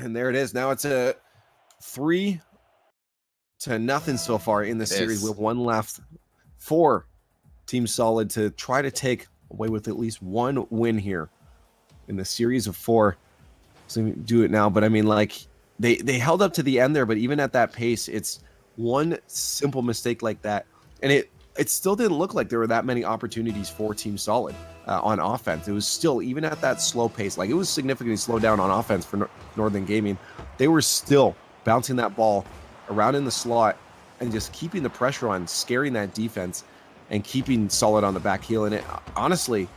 And there it is. Now it's a 3-0 so far in the series. We have one left for Team Solid to try to take away with at least one win here in the series of 4. So we do it now, but I mean, like, they held up to the end there, but even at that pace, it's one simple mistake like that, and it still didn't look like there were that many opportunities for Team Solid on offense. It was still, even at that slow pace, like it was significantly slowed down on offense for Northern Gaming. They were still bouncing that ball around in the slot and just keeping the pressure on, scaring that defense and keeping Solid on the back heel. And it honestly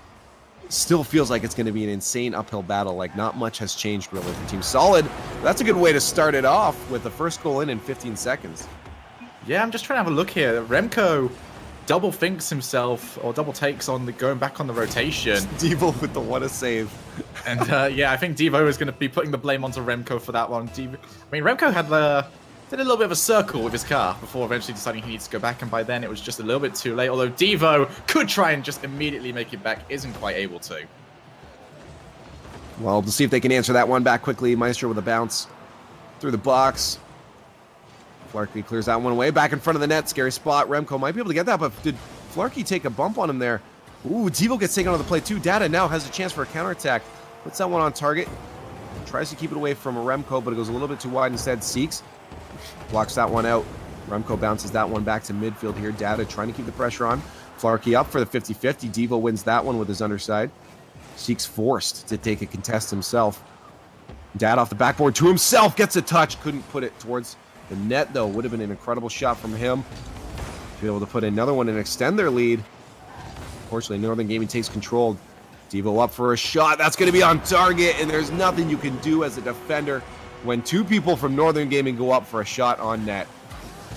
still feels like it's going to be an insane uphill battle. Like, not much has changed really for Team Solid. That's a good way to start it off with the first goal in 15 seconds. Yeah, I'm just trying to have a look here. Remco double thinks himself, or double takes on the going back on the rotation. Devo with the what a save. And yeah, I think Devo is going to be putting the blame onto Remco for that one. I mean, Remco had did a little bit of a circle with his car before eventually deciding he needs to go back, and by then it was just a little bit too late. Although Devo could try and just immediately make it back, isn't quite able to. Well, to see if they can answer that one back quickly. Maestro with a bounce through the box. Flarkey clears that one away. Back in front of the net. Scary spot. Remco might be able to get that, but did Flarkey take a bump on him there? Ooh, Devo gets taken on the play too. Data now has a chance for a counterattack. Puts that one on target. Tries to keep it away from a Remco, but it goes a little bit too wide instead. Seeks blocks that one out. Remco bounces that one back to midfield here. Data trying to keep the pressure on. Flarkey up for the 50-50. Devo wins that one with his underside. Seeks forced to take a contest himself. Dad off the backboard to himself. Gets a touch. Couldn't put it towards the net, though. Would have been an incredible shot from him to be able to put another one and extend their lead. Unfortunately, Northern Gaming takes control. Devo up for a shot. That's going to be on target, and there's nothing you can do as a defender when two people from Northern Gaming go up for a shot on net.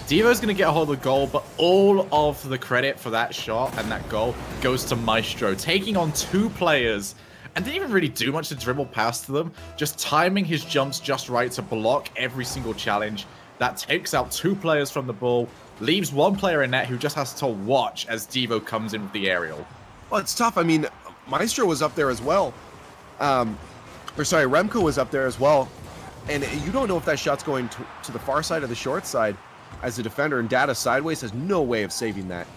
Devo's going to get a hold of the goal, but all of the credit for that shot and that goal goes to Maestro, taking on 2 players and didn't even really do much to dribble past them, just timing his jumps just right to block every single challenge. That takes out 2 players from the ball, leaves 1 player in net who just has to watch as Devo comes in with the aerial. Well, it's tough. I mean, Maestro was up there as well. Remco was up there as well. And you don't know if that shot's going to the far side or the short side as a defender, and Data sideways has no way of saving that.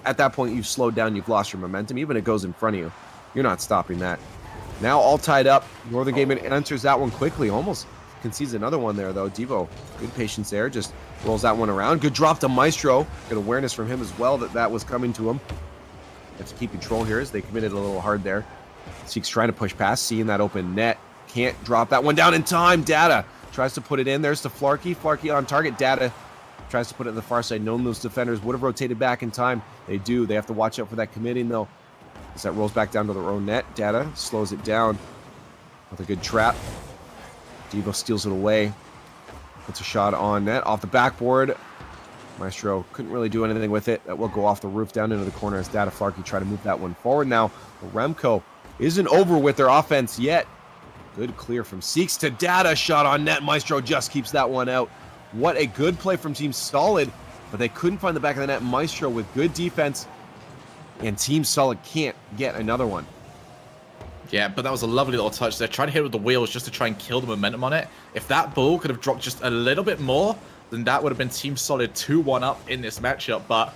At that point, you've slowed down, you've lost your momentum. Even if it goes in front of you, you're not stopping that. Now all tied up. Northern Gaming answers that one quickly. Almost concedes another one there, though. Devo, good patience there. Just rolls that one around. Good drop to Maestro. Good awareness from him as well that was coming to him. Have to keep control here as they committed a little hard there. Seeks trying to push past, seeing that open net. Can't drop that one down in time. Data tries to put it in. There's to Flarkey. Flarkey on target. Data tries to put it in the far side. Knowing those defenders would have rotated back in time. They do. They have to watch out for that committing, though. As that rolls back down to their own net. Data slows it down with a good trap. Devo steals it away. Puts a shot on net. Off the backboard. Maestro couldn't really do anything with it. That will go off the roof down into the corner as Data Flarkey try to move that one forward now. Remco isn't over with their offense yet. Good clear from Seeks to Data. Shot on net. Maestro just keeps that one out. What a good play from Team Solid, but they couldn't find the back of the net. Maestro with good defense, and Team Solid can't get another one. Yeah, but that was a lovely little touch there. Trying to hit it with the wheels just to try and kill the momentum on it. If that ball could have dropped just a little bit more, then that would have been Team Solid 2-1 up in this matchup. But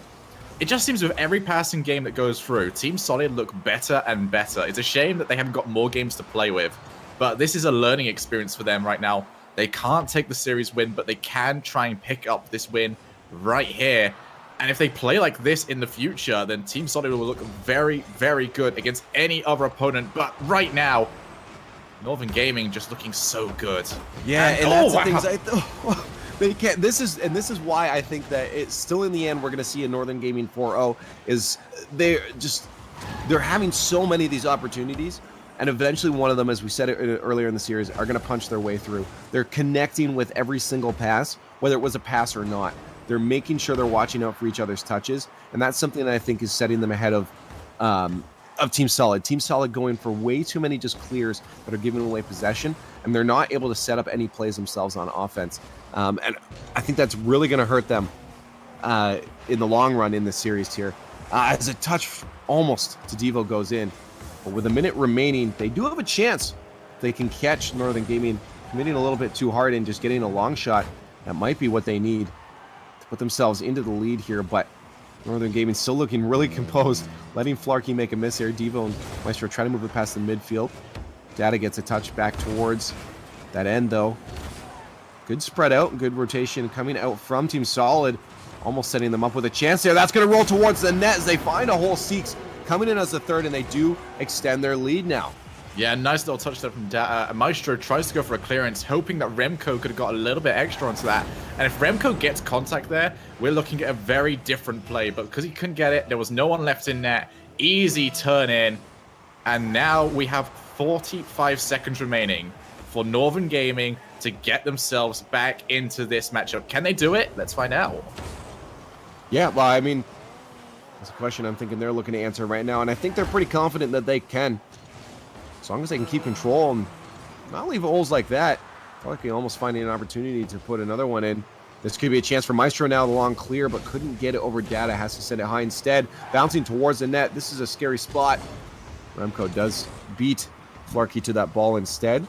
it just seems with every passing game that goes through, Team Solid look better and better. It's a shame that they haven't got more games to play with. But this is a learning experience for them right now. They can't take the series win, but they can try and pick up this win right here. And if they play like this in the future, then Team Solid will look very, very good against any other opponent. But right now, Northern Gaming just looking so good. Yeah, and that's the things they can't. This is why I think that it's still in the end we're going to see a Northern Gaming 4-0 is they're having so many of these opportunities. And eventually one of them, as we said earlier in the series, are going to punch their way through. They're connecting with every single pass, whether it was a pass or not. They're making sure they're watching out for each other's touches. And that's something that I think is setting them ahead of Team Solid. Team Solid going for way too many just clears that are giving away possession. And they're not able to set up any plays themselves on offense. And I think that's really going to hurt them in the long run in this series here. As a touch almost to Devo goes in. But with a minute remaining, they do have a chance. They can catch Northern Gaming committing a little bit too hard and just getting a long shot. That might be what they need to put themselves into the lead here, but Northern Gaming still looking really composed, letting Flarkey make a miss here. Devo and Maestro try to move it past the midfield. Data gets a touch back towards that end, though. Good spread out, good rotation coming out from Team Solid, almost setting them up with a chance there. That's going to roll towards the net as they find a hole. Seeks coming in as a third, and they do extend their lead now. Yeah, nice little touch there from Data. Maestro tries to go for a clearance, hoping that Remco could have got a little bit extra onto that. And if Remco gets contact there, we're looking at a very different play. But because he couldn't get it, there was no one left in net. Easy turn in. And now we have 45 seconds remaining for Northern Gaming to get themselves back into this matchup. Can they do it? Let's find out. Yeah, well, I mean, that's a question I'm thinking they're looking to answer right now. And I think they're pretty confident that they can. As long as they can keep control and not leave holes like that, I feel like they're almost finding an opportunity to put another one in. This could be a chance for Maestro now, the long clear, but couldn't get it over Data. Has to send it high instead. Bouncing towards the net. This is a scary spot. Remco does beat Flarkey to that ball instead.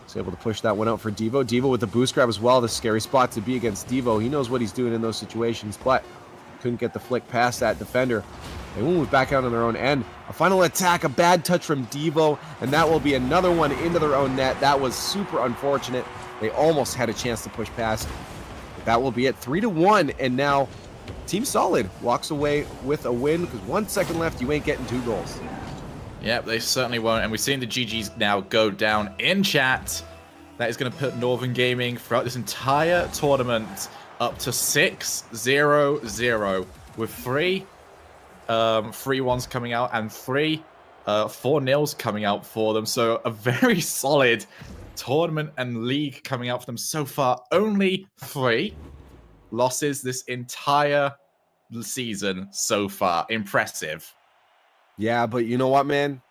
He's able to push that one out for Devo. Devo with the boost grab as well. The scary spot to be against Devo. He knows what he's doing in those situations, but couldn't get the flick past that defender. They will move back out on their own end. A final attack, a bad touch from Devo, and that will be another one into their own net. That was super unfortunate. They almost had a chance to push past. But that will be it, 3-1, and now Team Solid walks away with a win because 1 second left. You ain't getting 2 goals. Yep, they certainly won't. And we've seen the GGs now go down in chat. That is going to put Northern Gaming throughout this entire tournament up to 6-0-0 with 3 3-1s coming out and 3 4-0s coming out for them. So a very solid tournament and league coming out for them so far. Only 3 losses this entire season so far. Impressive. Yeah, but you know what, man?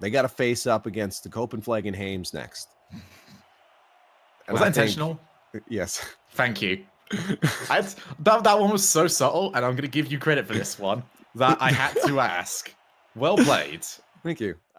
They got to face up against the Copenhagen Hames next. Was that intentional? Yes. Thank you. That one was so subtle, and I'm going to give you credit for this one, that I had to ask. Well played. Thank you.